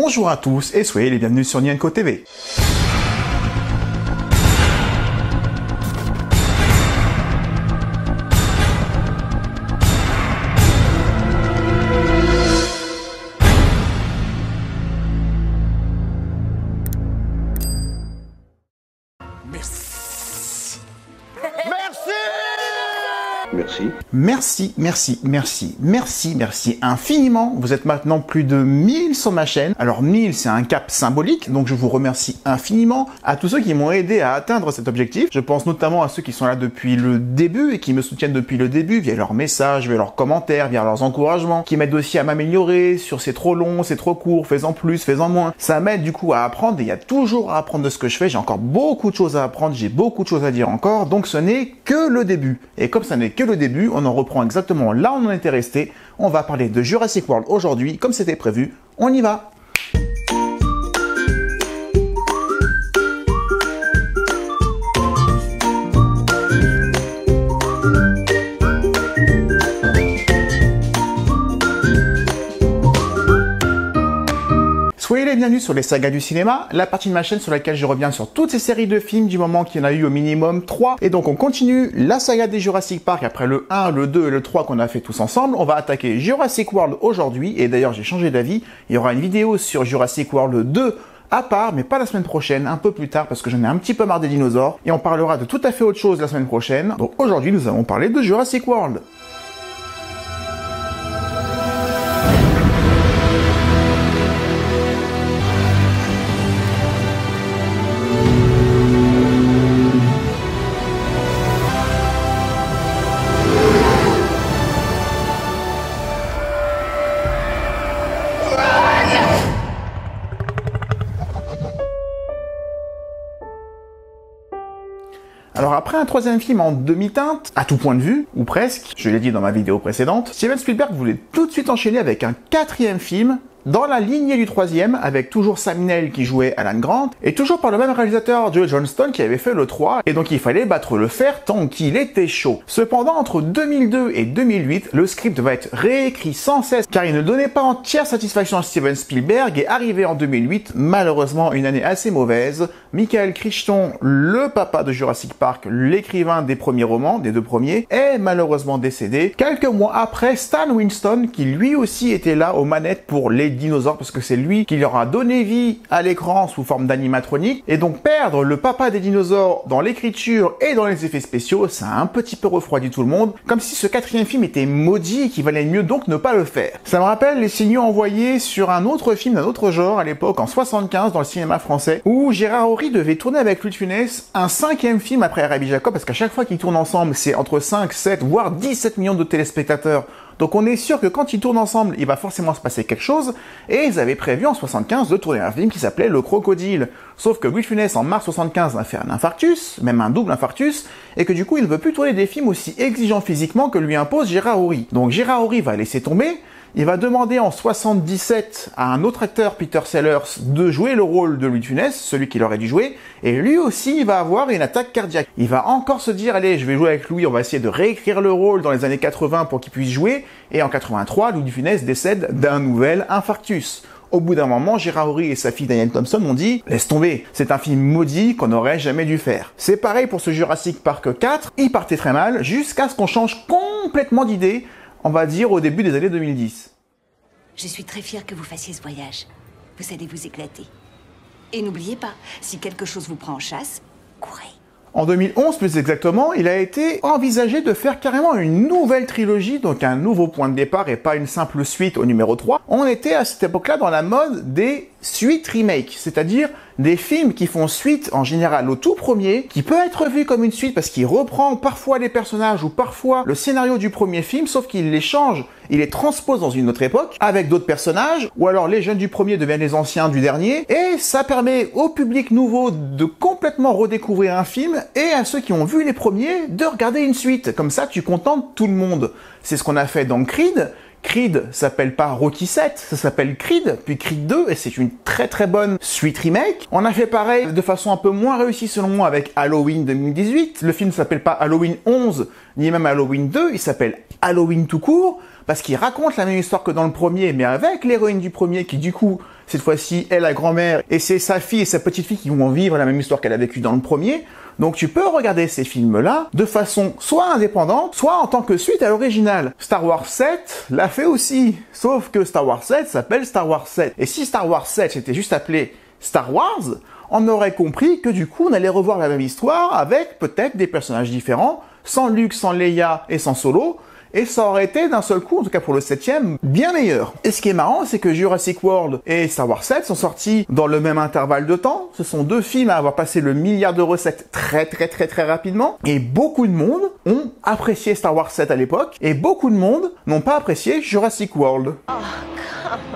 Bonjour à tous et soyez les bienvenus sur Nienko TV. Merci infiniment. Vous êtes maintenant plus de 1000 sur ma chaîne. Alors 1000, c'est un cap symbolique, donc je vous remercie infiniment à tous ceux qui m'ont aidé à atteindre cet objectif. Je pense notamment à ceux qui sont là depuis le début et qui me soutiennent depuis le début via leurs messages, via leurs commentaires, via leurs encouragements, qui m'aident aussi à m'améliorer sur c'est trop long, c'est trop court, fais-en plus, fais-en moins. Ça m'aide du coup à apprendre et il y a toujours à apprendre de ce que je fais. J'ai encore beaucoup de choses à apprendre, j'ai beaucoup de choses à dire encore, donc ce n'est que le début. Et comme ça n'est que le début, on en reprend exactement là où on en était resté. On va parler de Jurassic World aujourd'hui, comme c'était prévu. On y va! Soyez les bienvenus sur les sagas du cinéma, la partie de ma chaîne sur laquelle je reviens sur toutes ces séries de films du moment qu'il y en a eu au minimum 3. Et donc on continue la saga des Jurassic Park après le 1, le 2 et le 3 qu'on a fait tous ensemble. On va attaquer Jurassic World aujourd'hui et d'ailleurs j'ai changé d'avis. Il y aura une vidéo sur Jurassic World 2 à part, mais pas la semaine prochaine, un peu plus tard parce que j'en ai un petit peu marre des dinosaures. Et on parlera de tout à fait autre chose la semaine prochaine. Donc aujourd'hui nous allons parler de Jurassic World. Alors après un troisième film en demi-teinte, à tout point de vue, ou presque, je l'ai dit dans ma vidéo précédente, Steven Spielberg voulait tout de suite enchaîner avec un quatrième film, dans la lignée du troisième, avec toujours Sam Neill qui jouait Alan Grant, et toujours par le même réalisateur Joe Johnston qui avait fait le 3, et donc il fallait battre le fer tant qu'il était chaud. Cependant, entre 2002 et 2008, le script va être réécrit sans cesse, car il ne donnait pas entière satisfaction à Steven Spielberg, et arrivé en 2008, malheureusement une année assez mauvaise, Michael Crichton, le papa de Jurassic Park, l'écrivain des premiers romans, des deux premiers, est malheureusement décédé, quelques mois après Stan Winston, qui lui aussi était là aux manettes pour les dinosaures parce que c'est lui qui leur a donné vie à l'écran sous forme d'animatronique et donc perdre le papa des dinosaures dans l'écriture et dans les effets spéciaux, ça a un petit peu refroidi tout le monde, comme si ce quatrième film était maudit et qu'il valait mieux donc ne pas le faire. Ça me rappelle les signaux envoyés sur un autre film d'un autre genre à l'époque en 75 dans le cinéma français où Gérard Horry devait tourner avec Louis de Funès un cinquième film après Rabbi Jacob parce qu'à chaque fois qu'ils tournent ensemble c'est entre 5, 7 voire 17 millions de téléspectateurs. Donc on est sûr que quand ils tournent ensemble, il va forcément se passer quelque chose, et ils avaient prévu en 75 de tourner un film qui s'appelait Le Crocodile. Sauf que Louis de Funès en mars 75 va faire un infarctus, même un double infarctus, et que du coup il ne veut plus tourner des films aussi exigeants physiquement que lui impose Gérard Horry. Donc Gérard Horry va laisser tomber, il va demander en 77 à un autre acteur, Peter Sellers, de jouer le rôle de Louis de Funès, celui qu'il aurait dû jouer, et lui aussi il va avoir une attaque cardiaque. Il va encore se dire, allez, je vais jouer avec Louis, on va essayer de réécrire le rôle dans les années 80 pour qu'il puisse jouer, et en 83, Louis de Funès décède d'un nouvel infarctus. Au bout d'un moment, Gérard Horry et sa fille Diane Thompson ont dit « Laisse tomber, c'est un film maudit qu'on n'aurait jamais dû faire ». C'est pareil pour ce Jurassic Park 4, il partait très mal, jusqu'à ce qu'on change complètement d'idée, on va dire au début des années 2010. Je suis très fière que vous fassiez ce voyage. Vous allez vous éclater. Et n'oubliez pas, si quelque chose vous prend en chasse, courez. En 2011, plus exactement, il a été envisagé de faire carrément une nouvelle trilogie, donc un nouveau point de départ et pas une simple suite au numéro 3. On était à cette époque-là dans la mode des suites remake, c'est-à-dire des films qui font suite en général au tout premier, qui peut être vu comme une suite parce qu'il reprend parfois les personnages ou parfois le scénario du premier film, sauf qu'il les change, il les transpose dans une autre époque, avec d'autres personnages, ou alors les jeunes du premier deviennent les anciens du dernier, et ça permet au public nouveau de complètement redécouvrir un film, et à ceux qui ont vu les premiers, de regarder une suite. Comme ça, tu contentes tout le monde. C'est ce qu'on a fait dans Creed. Creed s'appelle pas Rocky 7, ça s'appelle Creed, puis Creed 2, et c'est une très très bonne suite remake. On a fait pareil de façon un peu moins réussie selon moi avec Halloween 2018. Le film s'appelle pas Halloween 11, ni même Halloween 2, il s'appelle Halloween tout court. parce qu'il raconte la même histoire que dans le premier, mais avec l'héroïne du premier qui du coup, cette fois-ci, est la grand-mère, et c'est sa fille et sa petite-fille qui vont vivre la même histoire qu'elle a vécue dans le premier. Donc tu peux regarder ces films-là de façon soit indépendante, soit en tant que suite à l'original. Star Wars 7 l'a fait aussi, sauf que Star Wars 7 s'appelle Star Wars 7. Et si Star Wars 7 s'était juste appelé Star Wars, on aurait compris que du coup on allait revoir la même histoire avec peut-être des personnages différents, sans Luke, sans Leia et sans Solo, et ça aurait été d'un seul coup, en tout cas pour le 7e, bien meilleur. Et ce qui est marrant, c'est que Jurassic World et Star Wars 7 sont sortis dans le même intervalle de temps. Ce sont deux films à avoir passé le milliard de recettes très rapidement. Et beaucoup de monde ont apprécié Star Wars 7 à l'époque, et beaucoup de monde n'ont pas apprécié Jurassic World. Oh,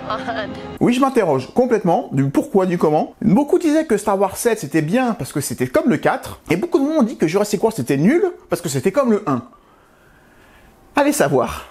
come on. Oui, je m'interroge complètement du pourquoi, du comment. Beaucoup disaient que Star Wars 7 c'était bien parce que c'était comme le 4, et beaucoup de monde ont dit que Jurassic World c'était nul parce que c'était comme le 1. Allez savoir.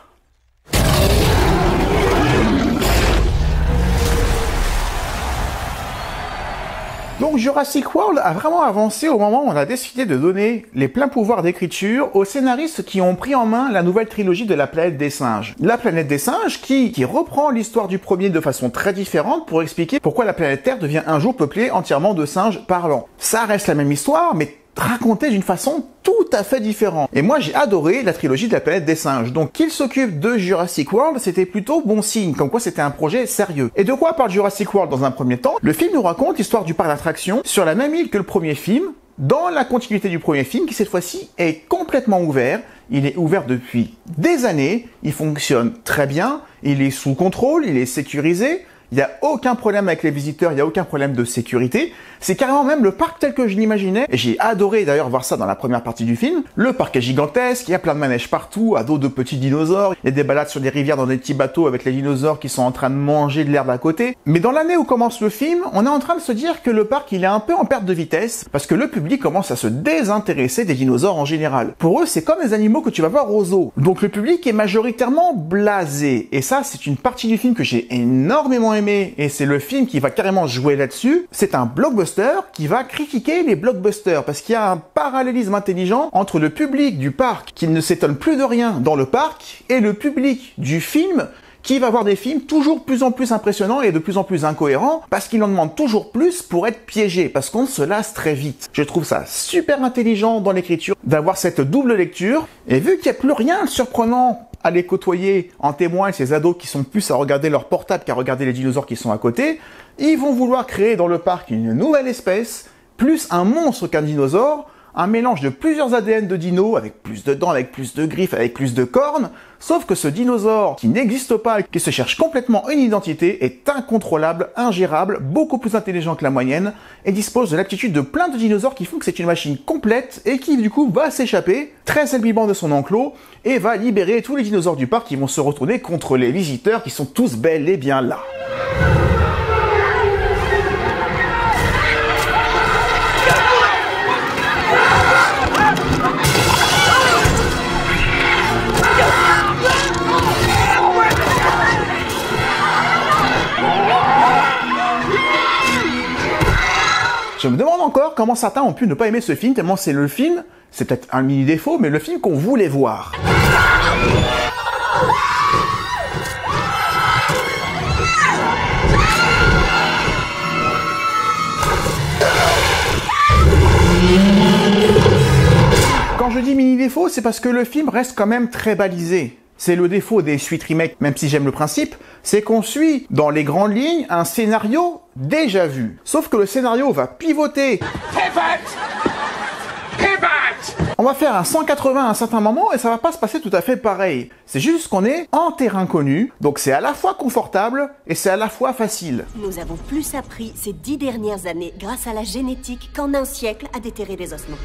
Donc Jurassic World a vraiment avancé au moment où on a décidé de donner les pleins pouvoirs d'écriture aux scénaristes qui ont pris en main la nouvelle trilogie de La Planète des Singes. La Planète des Singes qui reprend l'histoire du premier de façon très différente pour expliquer pourquoi la planète Terre devient un jour peuplée entièrement de singes parlants. Ça reste la même histoire, mais raconté d'une façon tout à fait différente. Et moi, j'ai adoré la trilogie de La Planète des Singes. Donc, qu'il s'occupe de Jurassic World, c'était plutôt bon signe, comme quoi c'était un projet sérieux. Et de quoi parle Jurassic World dans un premier temps? Le film nous raconte l'histoire du parc d'attractions sur la même île que le premier film, dans la continuité du premier film, qui cette fois-ci est complètement ouvert. Il est ouvert depuis des années, il fonctionne très bien, il est sous contrôle, il est sécurisé. Il n'y a aucun problème avec les visiteurs, il n'y a aucun problème de sécurité. C'est carrément même le parc tel que je l'imaginais. Et j'ai adoré d'ailleurs voir ça dans la première partie du film. Le parc est gigantesque, il y a plein de manèges partout, à dos de petits dinosaures. Il y a des balades sur des rivières dans des petits bateaux avec les dinosaures qui sont en train de manger de l'herbe à côté. Mais dans l'année où commence le film, on est en train de se dire que le parc il est un peu en perte de vitesse parce que le public commence à se désintéresser des dinosaures en général. Pour eux, c'est comme les animaux que tu vas voir au zoo. Donc le public est majoritairement blasé. Et ça, c'est une partie du film que j'ai énormément aimé, et c'est le film qui va carrément jouer là-dessus. C'est un blockbuster qui va critiquer les blockbusters, parce qu'il y a un parallélisme intelligent entre le public du parc qui ne s'étonne plus de rien dans le parc et le public du film qui va voir des films toujours plus en plus impressionnants et de plus en plus incohérents parce qu'il en demande toujours plus pour être piégé, parce qu'on se lasse très vite. Je trouve ça super intelligent dans l'écriture d'avoir cette double lecture, et vu qu'il n'y a plus rien de surprenant à les côtoyer, en témoignent ces ados qui sont plus à regarder leur portable qu'à regarder les dinosaures qui sont à côté, ils vont vouloir créer dans le parc une nouvelle espèce, plus un monstre qu'un dinosaure, un mélange de plusieurs ADN de dinos, avec plus de dents, avec plus de griffes, avec plus de cornes, sauf que ce dinosaure qui n'existe pas, qui se cherche complètement une identité, est incontrôlable, ingérable, beaucoup plus intelligent que la moyenne, et dispose de l'aptitude de plein de dinosaures qui font que c'est une machine complète, et qui du coup va s'échapper, très habilement de son enclos, et va libérer tous les dinosaures du parc qui vont se retourner contre les visiteurs qui sont tous bel et bien là. Je me demande encore comment certains ont pu ne pas aimer ce film, tellement c'est le film, c'est peut-être un mini défaut, mais le film qu'on voulait voir. Quand je dis mini défaut, c'est parce que le film reste quand même très balisé. C'est le défaut des suites remake, même si j'aime le principe, c'est qu'on suit, dans les grandes lignes, un scénario déjà vu. Sauf que le scénario va pivoter. On va faire un 180 à un certain moment et ça va pas se passer tout à fait pareil. C'est juste qu'on est en terrain connu, donc c'est à la fois confortable et c'est à la fois facile. Nous avons plus appris ces 10 dernières années grâce à la génétique qu'en un siècle à déterrer des ossements.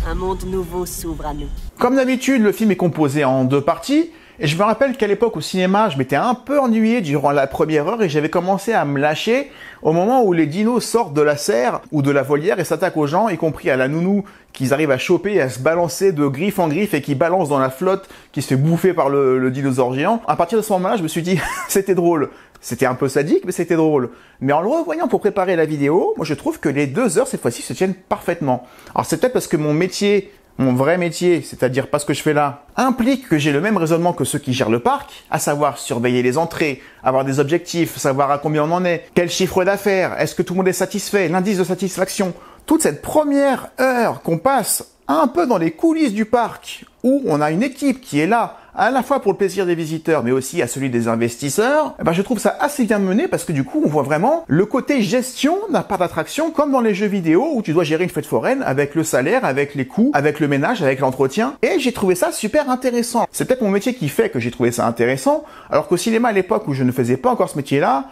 Un monde nouveau s'ouvre à nous. Comme d'habitude, le film est composé en 2 parties. Et je me rappelle qu'à l'époque au cinéma, je m'étais un peu ennuyé durant la première heure et j'avais commencé à me lâcher au moment où les dinos sortent de la serre ou de la volière et s'attaquent aux gens, y compris à la nounou qu'ils arrivent à choper et à se balancer de griffe en griffe et qui balance dans la flotte qui se fait bouffer par le dinosaure géant. À partir de ce moment-là, je me suis dit, c'était drôle. C'était un peu sadique, mais c'était drôle. Mais en le revoyant pour préparer la vidéo, moi je trouve que les 2 heures cette fois-ci se tiennent parfaitement. Alors c'est peut-être parce que mon métier mon vrai métier, c'est-à-dire pas ce que je fais là, implique que j'ai le même raisonnement que ceux qui gèrent le parc, à savoir surveiller les entrées, avoir des objectifs, savoir à combien on en est, quel chiffre d'affaires, est-ce que tout le monde est satisfait, l'indice de satisfaction, toute cette première heure qu'on passe un peu dans les coulisses du parc, où on a une équipe qui est là, à la fois pour le plaisir des visiteurs, mais aussi à celui des investisseurs, eh ben je trouve ça assez bien mené parce que du coup, on voit vraiment le côté gestion d'un parc d'attraction comme dans les jeux vidéo où tu dois gérer une fête foraine avec le salaire, avec les coûts, avec le ménage, avec l'entretien. Et j'ai trouvé ça super intéressant. C'est peut-être mon métier qui fait que j'ai trouvé ça intéressant, alors qu'au cinéma à l'époque où je ne faisais pas encore ce métier-là,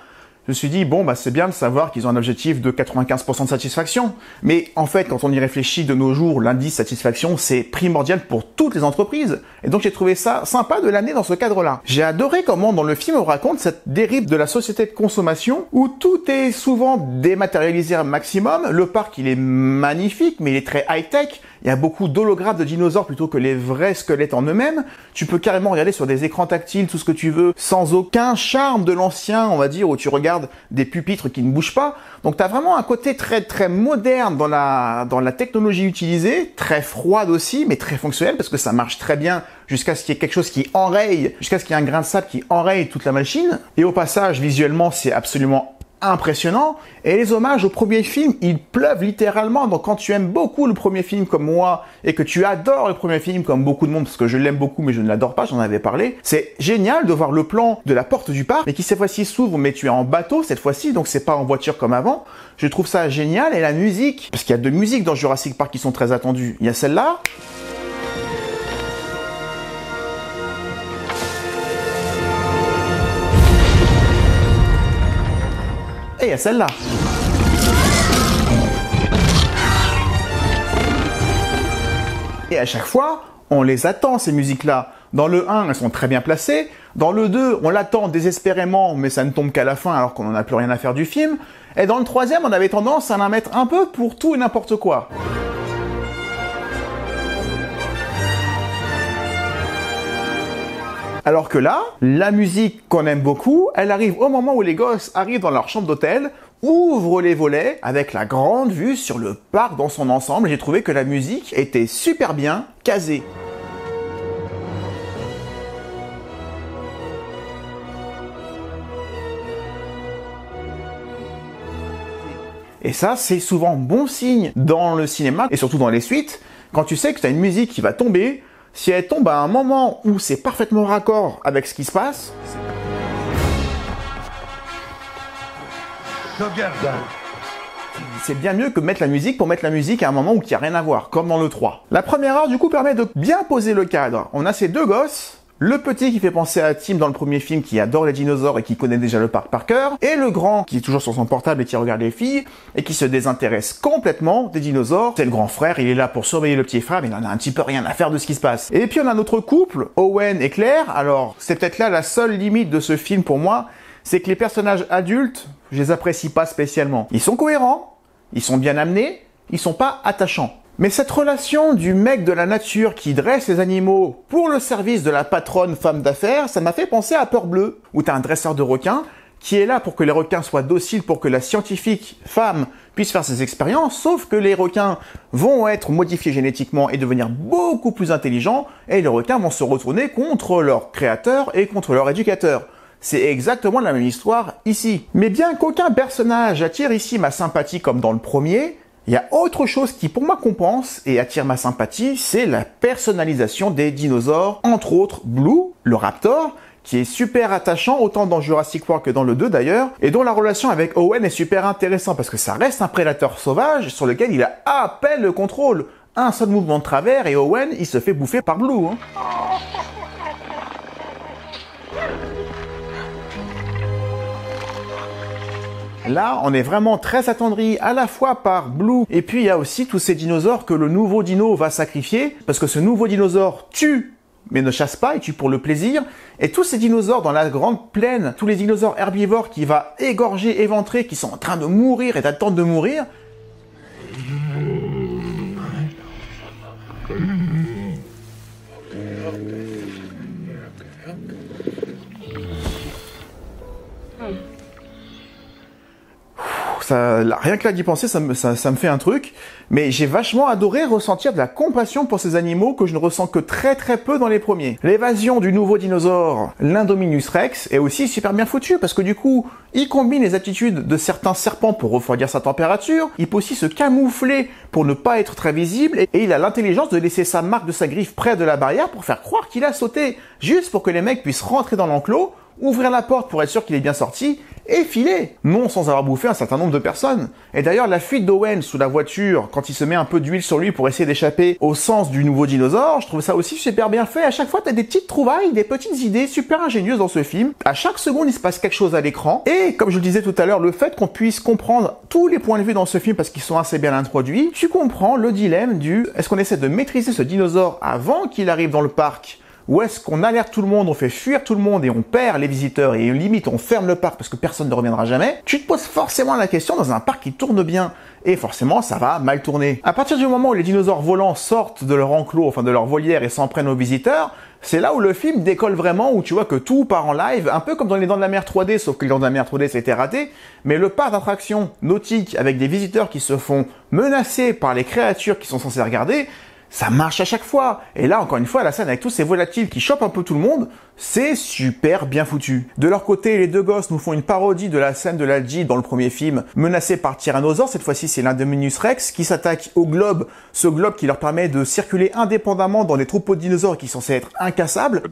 je me suis dit, bon, bah, c'est bien de savoir qu'ils ont un objectif de 95% de satisfaction. Mais en fait, quand on y réfléchit de nos jours, l'indice satisfaction, c'est primordial pour toutes les entreprises. Et donc, j'ai trouvé ça sympa de l'amener dans ce cadre-là. J'ai adoré comment, dans le film, on raconte cette dérive de la société de consommation où tout est souvent dématérialisé un maximum. Le parc, il est magnifique, mais il est très high-tech. Il y a beaucoup d'hologrammes de dinosaures plutôt que les vrais squelettes en eux-mêmes. Tu peux carrément regarder sur des écrans tactiles tout ce que tu veux, sans aucun charme de l'ancien, on va dire, où tu regardes des pupitres qui ne bougent pas. Donc tu as vraiment un côté très très moderne dans la technologie utilisée, très froide aussi, mais très fonctionnelle parce que ça marche très bien jusqu'à ce qu'il y ait quelque chose qui enraye, jusqu'à ce qu'il y ait un grain de sable qui enraye toute la machine. Et au passage, visuellement, c'est absolument impressionnant. Et les hommages au premier film, ils pleuvent littéralement. Donc quand tu aimes beaucoup le premier film comme moi et que tu adores le premier film comme beaucoup de monde, parce que je l'aime beaucoup mais je ne l'adore pas, j'en avais parlé, c'est génial de voir le plan de la porte du parc mais qui cette fois-ci s'ouvre, mais tu es en bateau cette fois-ci, donc c'est pas en voiture comme avant. Je trouve ça génial. Et la musique, parce qu'il y a deux musiques dans Jurassic Park qui sont très attendues. Il y a celle-là, et il y a celle-là. Et à chaque fois, on les attend, ces musiques-là. Dans le 1, elles sont très bien placées. Dans le 2, on l'attend désespérément, mais ça ne tombe qu'à la fin alors qu'on n'en a plus rien à faire du film. Et dans le 3e, on avait tendance à la mettre un peu pour tout et n'importe quoi. Alors que là, la musique qu'on aime beaucoup, elle arrive au moment où les gosses arrivent dans leur chambre d'hôtel, ouvrent les volets avec la grande vue sur le parc dans son ensemble. J'ai trouvé que la musique était super bien casée. Et ça, c'est souvent bon signe dans le cinéma, et surtout dans les suites, quand tu sais que tu as une musique qui va tomber. Si elle tombe à un moment où c'est parfaitement raccord avec ce qui se passe, c'est bien mieux que mettre la musique pour mettre la musique à un moment où il n'y a rien à voir, comme dans le 3. La première heure, du coup, permet de bien poser le cadre. On a ces deux gosses, le petit qui fait penser à Tim dans le premier film, qui adore les dinosaures et qui connaît déjà le parc par cœur, et le grand qui est toujours sur son portable et qui regarde les filles, et qui se désintéresse complètement des dinosaures. C'est le grand frère, il est là pour surveiller le petit frère, mais il en a un petit peu rien à faire de ce qui se passe. Et puis on a notre couple, Owen et Claire. Alors, c'est peut-être là la seule limite de ce film pour moi, c'est que les personnages adultes, je les apprécie pas spécialement. Ils sont cohérents, ils sont bien amenés, ils sont pas attachants. Mais cette relation du mec de la nature qui dresse les animaux pour le service de la patronne femme d'affaires, ça m'a fait penser à Peur Bleue, où t'as un dresseur de requins qui est là pour que les requins soient dociles, pour que la scientifique femme puisse faire ses expériences, sauf que les requins vont être modifiés génétiquement et devenir beaucoup plus intelligents, et les requins vont se retourner contre leur créateur et contre leur éducateur. C'est exactement la même histoire ici. Mais bien qu'aucun personnage attire ici ma sympathie comme dans le premier, il y a autre chose qui pour moi compense et attire ma sympathie, c'est la personnalisation des dinosaures, entre autres Blue, le raptor, qui est super attachant autant dans Jurassic World que dans le 2 d'ailleurs, et dont la relation avec Owen est super intéressante parce que ça reste un prédateur sauvage sur lequel il a à peine le contrôle. Un seul mouvement de travers et Owen, il se fait bouffer par Blue. Là, on est vraiment très attendri à la fois par Blue, et puis il y a aussi tous ces dinosaures que le nouveau dino va sacrifier, parce que ce nouveau dinosaure tue, mais ne chasse pas, il tue pour le plaisir, et tous ces dinosaures dans la grande plaine, tous les dinosaures herbivores qui va égorger, éventrer, qui sont en train de mourir et d'attendre de mourir, Rien que là d'y penser, ça me fait un truc. Mais j'ai vachement adoré ressentir de la compassion pour ces animaux que je ne ressens que très peu dans les premiers. L'évasion du nouveau dinosaure, l'Indominus Rex, est aussi super bien foutue parce que du coup, il combine les aptitudes de certains serpents pour refroidir sa température, il peut aussi se camoufler pour ne pas être très visible, et il a l'intelligence de laisser sa marque de sa griffe près de la barrière pour faire croire qu'il a sauté, juste pour que les mecs puissent rentrer dans l'enclos, ouvrir la porte pour être sûr qu'il est bien sorti, et filer, non sans avoir bouffé un certain nombre de personnes. Et d'ailleurs, la fuite d'Owen sous la voiture, quand il se met un peu d'huile sur lui pour essayer d'échapper au sens du nouveau dinosaure, je trouve ça aussi super bien fait. À chaque fois, t'as des petites trouvailles, des petites idées super ingénieuses dans ce film. À chaque seconde, il se passe quelque chose à l'écran. Et comme je le disais tout à l'heure, le fait qu'on puisse comprendre tous les points de vue dans ce film parce qu'ils sont assez bien introduits, tu comprends le dilemme du est-ce qu'on essaie de maîtriser ce dinosaure avant qu'il arrive dans le parc, ou est-ce qu'on alerte tout le monde, on fait fuir tout le monde et on perd les visiteurs et limite on ferme le parc parce que personne ne reviendra jamais? Tu te poses forcément la question dans un parc qui tourne bien. Et forcément, ça va mal tourner. À partir du moment où les dinosaures volants sortent de leur enclos, enfin de leur volière et s'en prennent aux visiteurs, c'est là où le film décolle vraiment, où tu vois que tout part en live, un peu comme dans les Dents de la Mer 3D, sauf que les Dents de la Mer 3D c'était raté, mais le parc d'attractions nautiques avec des visiteurs qui se font menacer par les créatures qui sont censées regarder, ça marche à chaque fois. Et là, encore une fois, la scène avec tous ces volatiles qui chopent un peu tout le monde, c'est super bien foutu. De leur côté, les deux gosses nous font une parodie de la scène de la Jeep dans le premier film, menacée par Tyrannosaure. Cette fois-ci, c'est l'Indominus Rex qui s'attaque au globe, ce globe qui leur permet de circuler indépendamment dans des troupeaux de dinosaures qui sont censés être incassables.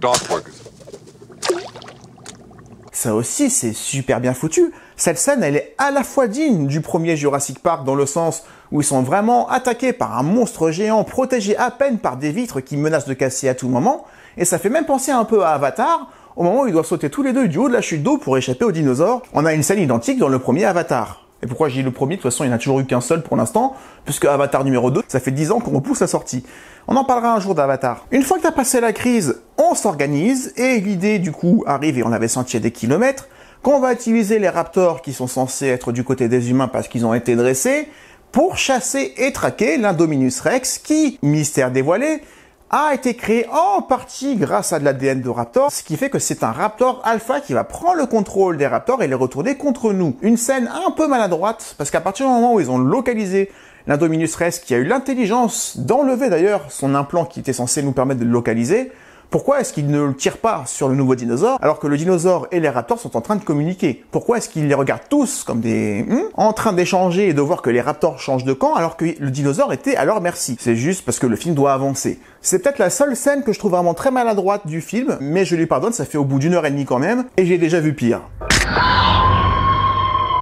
Ça aussi, c'est super bien foutu. Cette scène, elle est à la fois digne du premier Jurassic Park dans le sens où ils sont vraiment attaqués par un monstre géant protégé à peine par des vitres qui menacent de casser à tout moment, et ça fait même penser un peu à Avatar, au moment où ils doivent sauter tous les deux du haut de la chute d'eau pour échapper aux dinosaures. On a une scène identique dans le premier Avatar. Et pourquoi j'ai dit le premier? De toute façon, il n'y en a toujours eu qu'un seul pour l'instant, puisque Avatar numéro 2, ça fait 10 ans qu'on repousse la sortie. On en parlera un jour d'Avatar. Une fois que t'as passé la crise, on s'organise, et l'idée du coup arrive, et on l'avait senti à des kilomètres, qu'on va utiliser les raptors qui sont censés être du côté des humains parce qu'ils ont été dressés, pour chasser et traquer l'Indominus Rex qui, mystère dévoilé, a été créé en partie grâce à de l'ADN de raptor, ce qui fait que c'est un raptor alpha qui va prendre le contrôle des raptors et les retourner contre nous. Une scène un peu maladroite, parce qu'à partir du moment où ils ont localisé l'Indominus Rex, qui a eu l'intelligence d'enlever d'ailleurs son implant qui était censé nous permettre de le localiser, pourquoi est-ce qu'ils ne le tirent pas sur le nouveau dinosaure alors que le dinosaure et les raptors sont en train de communiquer? Pourquoi est-ce qu'ils les regardent tous comme des... en train d'échanger et de voir que les raptors changent de camp alors que le dinosaure était à leur merci? C'est juste parce que le film doit avancer. C'est peut-être la seule scène que je trouve vraiment très maladroite du film, mais je lui pardonne, ça fait au bout d'1h30 quand même, et j'ai déjà vu pire.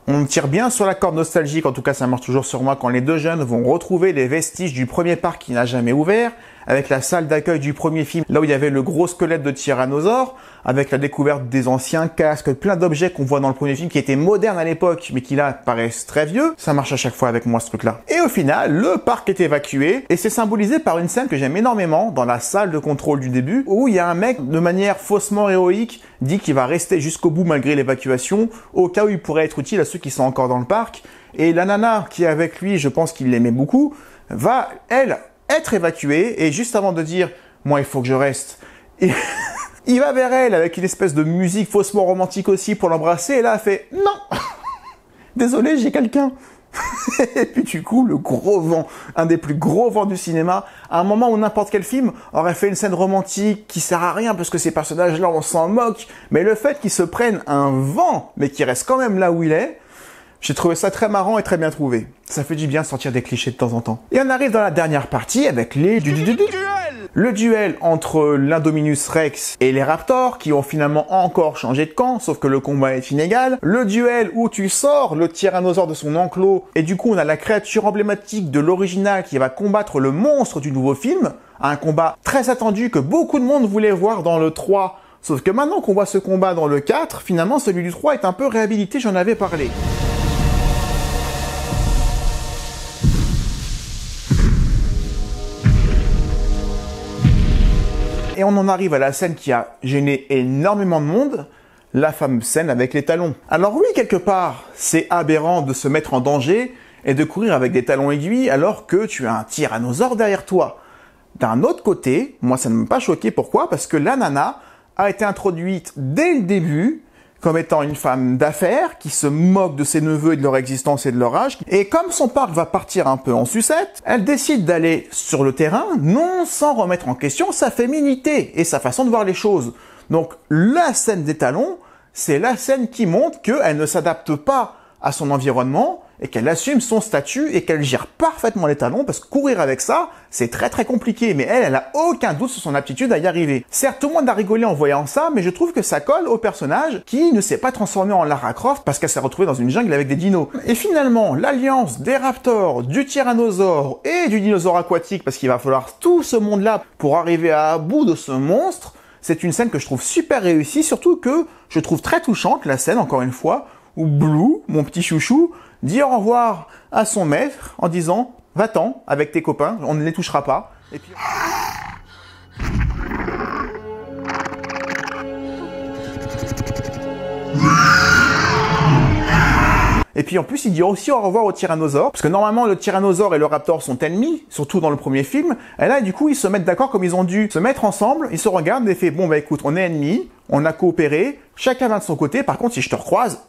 On tire bien sur la corde nostalgique, en tout cas ça marche toujours sur moi quand les deux jeunes vont retrouver les vestiges du premier parc qui n'a jamais ouvert, avec la salle d'accueil du premier film, là où il y avait le gros squelette de Tyrannosaure, avec la découverte des anciens casques, plein d'objets qu'on voit dans le premier film qui étaient modernes à l'époque, mais qui là paraissent très vieux. Ça marche à chaque fois avec moi ce truc-là. Et au final, le parc est évacué, et c'est symbolisé par une scène que j'aime énormément dans la salle de contrôle du début, où il y a un mec, de manière faussement héroïque, dit qu'il va rester jusqu'au bout malgré l'évacuation, au cas où il pourrait être utile à ceux qui sont encore dans le parc. Et la nana qui est avec lui, je pense qu'il l'aimait beaucoup, va, elle, être évacuée, et juste avant de dire « moi il faut que je reste », il va vers elle avec une espèce de musique faussement romantique aussi pour l'embrasser, et là elle fait « non, désolé j'ai quelqu'un ». Et puis du coup, le gros vent, un des plus gros vents du cinéma, à un moment où n'importe quel film aurait fait une scène romantique qui sert à rien parce que ces personnages-là on s'en moque, mais le fait qu'ils se prennent un vent, mais qu'ils restent quand même là où il est, j'ai trouvé ça très marrant et très bien trouvé. Ça fait du bien de sortir des clichés de temps en temps. Et on arrive dans la dernière partie avec le duel entre l'Indominus Rex et les Raptors, qui ont finalement encore changé de camp, sauf que le combat est inégal. Le duel où tu sors le Tyrannosaure de son enclos, et du coup on a la créature emblématique de l'original qui va combattre le monstre du nouveau film. Un combat très attendu que beaucoup de monde voulait voir dans le 3. Sauf que maintenant qu'on voit ce combat dans le 4, finalement celui du 3 est un peu réhabilité, j'en avais parlé. Et on en arrive à la scène qui a gêné énormément de monde, la fameuse scène avec les talons. Alors oui, quelque part, c'est aberrant de se mettre en danger et de courir avec des talons aiguilles alors que tu as un tyrannosaure derrière toi. D'un autre côté, moi ça ne m'a pas choqué, pourquoi? Parce que la nana a été introduite dès le début comme étant une femme d'affaires qui se moque de ses neveux et de leur existence et de leur âge. Et comme son parc va partir un peu en sucette, elle décide d'aller sur le terrain, non sans remettre en question sa féminité et sa façon de voir les choses. Donc la scène des talons, c'est la scène qui montre qu'elle ne s'adapte pas à son environnement et qu'elle assume son statut et qu'elle gère parfaitement les talons parce que courir avec ça, c'est très très compliqué. Mais elle a aucun doute sur son aptitude à y arriver. Certes, tout le monde a rigolé en voyant ça, mais je trouve que ça colle au personnage qui ne s'est pas transformé en Lara Croft parce qu'elle s'est retrouvée dans une jungle avec des dinos. Et finalement, l'alliance des raptors, du tyrannosaure et du dinosaure aquatique, parce qu'il va falloir tout ce monde-là pour arriver à bout de ce monstre, c'est une scène que je trouve super réussie, surtout que je trouve très touchante, la scène, encore une fois, où Blue, mon petit chouchou, dit au revoir à son maître en disant « Va-t'en avec tes copains, on ne les touchera pas. » Et puis... Et puis en plus, il dit aussi au revoir au tyrannosaure, parce que normalement le tyrannosaure et le raptor sont ennemis, surtout dans le premier film, et là du coup ils se mettent d'accord comme ils ont dû se mettre ensemble, ils se regardent et font bon bah écoute, on est ennemis, on a coopéré, chacun va de son côté, par contre si je te recroise...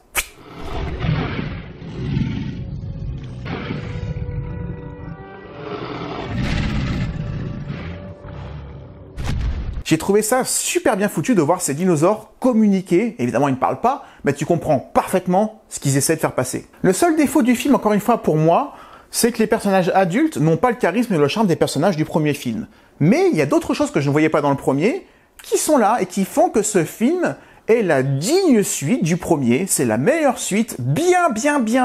J'ai trouvé ça super bien foutu de voir ces dinosaures communiquer. Évidemment, ils ne parlent pas, mais tu comprends parfaitement ce qu'ils essaient de faire passer. Le seul défaut du film, encore une fois pour moi, c'est que les personnages adultes n'ont pas le charisme et le charme des personnages du premier film. Mais il y a d'autres choses que je ne voyais pas dans le premier, qui sont là et qui font que ce film est la digne suite du premier. C'est la meilleure suite, bien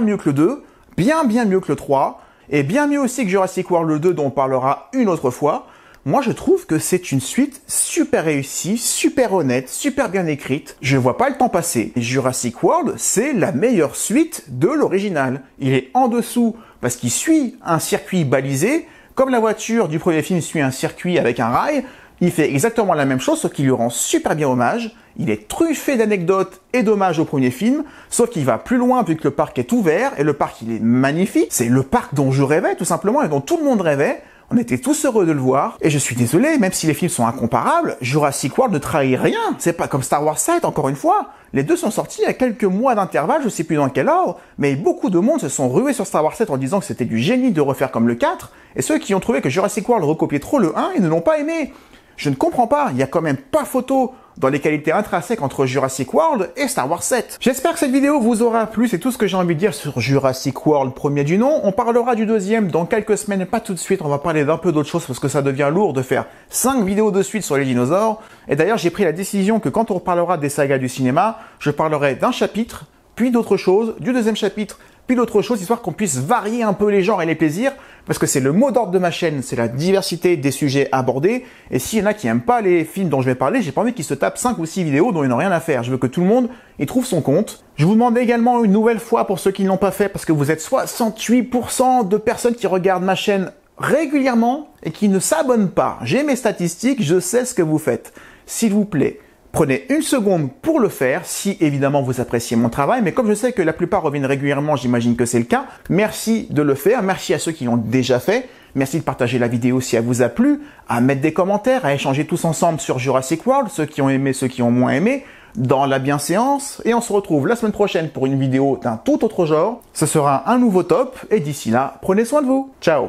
mieux que le 2, bien mieux que le 3, et bien mieux aussi que Jurassic World 2 dont on parlera une autre fois. Moi, je trouve que c'est une suite super réussie, super honnête, super bien écrite. Je vois pas le temps passer. Jurassic World, c'est la meilleure suite de l'original. Il est en dessous parce qu'il suit un circuit balisé. Comme la voiture du premier film suit un circuit avec un rail, il fait exactement la même chose, sauf qu'il lui rend super bien hommage. Il est truffé d'anecdotes et d'hommages au premier film, sauf qu'il va plus loin vu que le parc est ouvert, et le parc il est magnifique. C'est le parc dont je rêvais, tout simplement, et dont tout le monde rêvait. On était tous heureux de le voir, et je suis désolé, même si les films sont incomparables, Jurassic World ne trahit rien. C'est pas comme Star Wars 7, encore une fois. Les deux sont sortis il y a quelques mois d'intervalle, je sais plus dans quel ordre, mais beaucoup de monde se sont rués sur Star Wars 7 en disant que c'était du génie de refaire comme le 4, et ceux qui ont trouvé que Jurassic World recopiait trop le 1, ils ne l'ont pas aimé. Je ne comprends pas, il y a quand même pas photo dans les qualités intrinsèques entre Jurassic World et Star Wars 7. J'espère que cette vidéo vous aura plu, c'est tout ce que j'ai envie de dire sur Jurassic World, premier du nom. On parlera du deuxième dans quelques semaines, pas tout de suite, on va parler d'un peu d'autre chose parce que ça devient lourd de faire 5 vidéos de suite sur les dinosaures. Et d'ailleurs, j'ai pris la décision que quand on parlera des sagas du cinéma, je parlerai d'un chapitre, puis d'autre chose, du deuxième chapitre, puis d'autres choses, histoire qu'on puisse varier un peu les genres et les plaisirs, parce que c'est le mot d'ordre de ma chaîne, c'est la diversité des sujets abordés, et s'il y en a qui n'aiment pas les films dont je vais parler, j'ai pas envie qu'ils se tapent 5 ou 6 vidéos dont ils n'ont rien à faire, je veux que tout le monde y trouve son compte. Je vous demande également une nouvelle fois, pour ceux qui ne l'ont pas fait, parce que vous êtes 68% de personnes qui regardent ma chaîne régulièrement, et qui ne s'abonnent pas. J'ai mes statistiques, je sais ce que vous faites. S'il vous plaît, prenez une seconde pour le faire, si évidemment vous appréciez mon travail, mais comme je sais que la plupart reviennent régulièrement, j'imagine que c'est le cas, merci de le faire, merci à ceux qui l'ont déjà fait, merci de partager la vidéo si elle vous a plu, à mettre des commentaires, à échanger tous ensemble sur Jurassic World, ceux qui ont aimé, ceux qui ont moins aimé, dans la bienséance, et on se retrouve la semaine prochaine pour une vidéo d'un tout autre genre, ce sera un nouveau top, et d'ici là, prenez soin de vous, ciao.